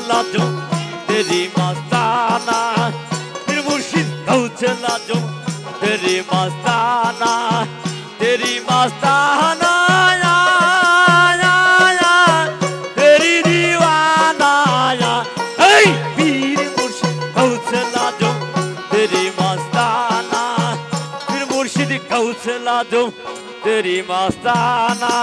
लाजो तेरी मस्ताना फिर मुर्शिद गौस लाजो तेरी मस्ताना तेरी मस्ताना या, या, या, तेरी दीवाना या पीर मुर्शिद गौस लाजो तेरी मस्ताना फिर मुर्शिद गौस लाजो तेरी मस्ताना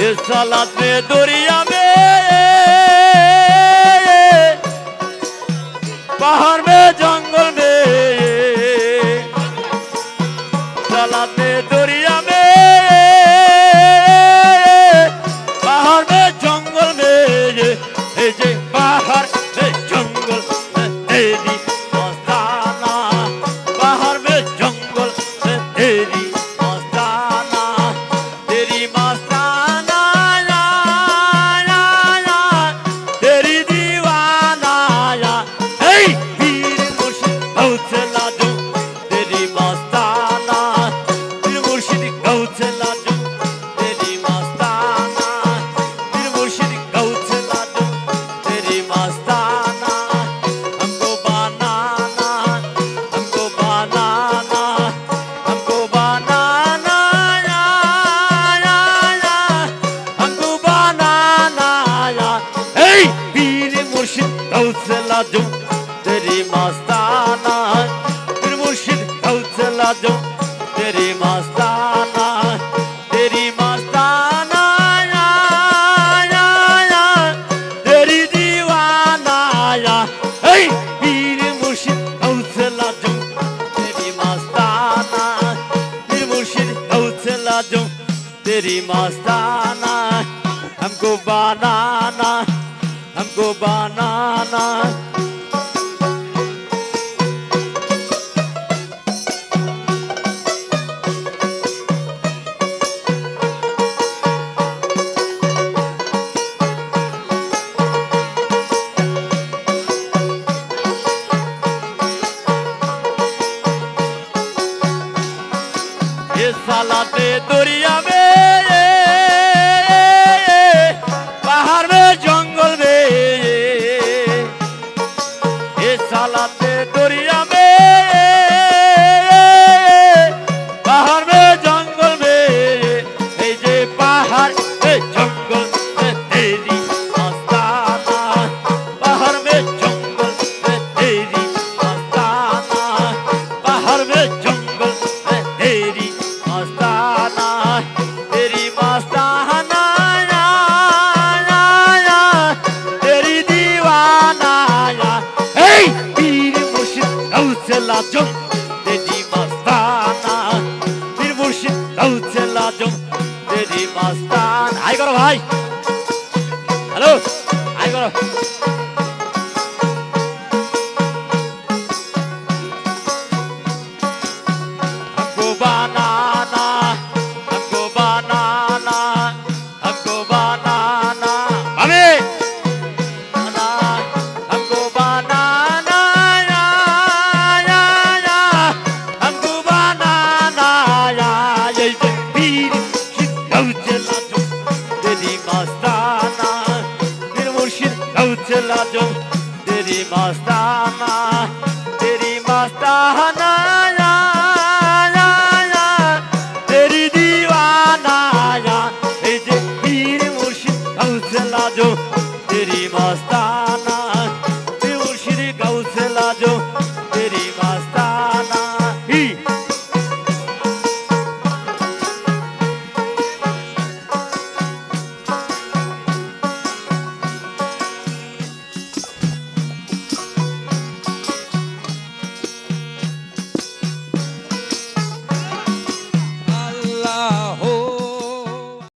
इस सालात में दुनिया में पहाड़ में जंगल में सालात में दुनिया में पहाड़ में जंगल में ये पहाड़ में जंगल में तेरी मस्ताना पहाड़ में जंगल में तेरी मस्ताना तेरी मस्ताना लाजो तेरी मस्ताना फिर मुर्शिद गौस लाजो तेरी मस्ताना तेरी मस्ताना या, या, या, तेरी दीवाना या पीर मुर्शिद गौस लाजो तेरी मस्ताना फिर मुर्शिद गौस लाजो तेरी मस्ताना हमको बनाना हमको बनाना इस सालात में दुनिया में पहाड़ में जंगल में इस सालात में दुनिया में पहाड़ में जंगल में ये पहाड़ में जंगल में तेरी मस्ताना पहाड़ में जंगल में तेरी मस्ताना पहाड़ में जंगल में तेरी मस्ताना तेरी मस्ताना या, या, या, तेरी दीवाना या पीर मुर्शिद गौस लाजो तेरी मस्ताना फिर मुर्शिद गौस लाजो तेरी मस्ताना हाय करो भाई हेलो हाय करो हमको बनाना हमको बनाना हमको बनाना हमें हमको बनाना या, या, या, हमको बनाना या ये पीर गौस लाजो तेरी मस्ताना फिर मुर्शिद गौस लाजो तेरी मस्ताना तेरी मस्ताना या, या, या, तेरी दीवाना या ये पीर मुर्शिद गौस लाजो तेरी मस्ताना फिर मुर्शिद गौस लाजो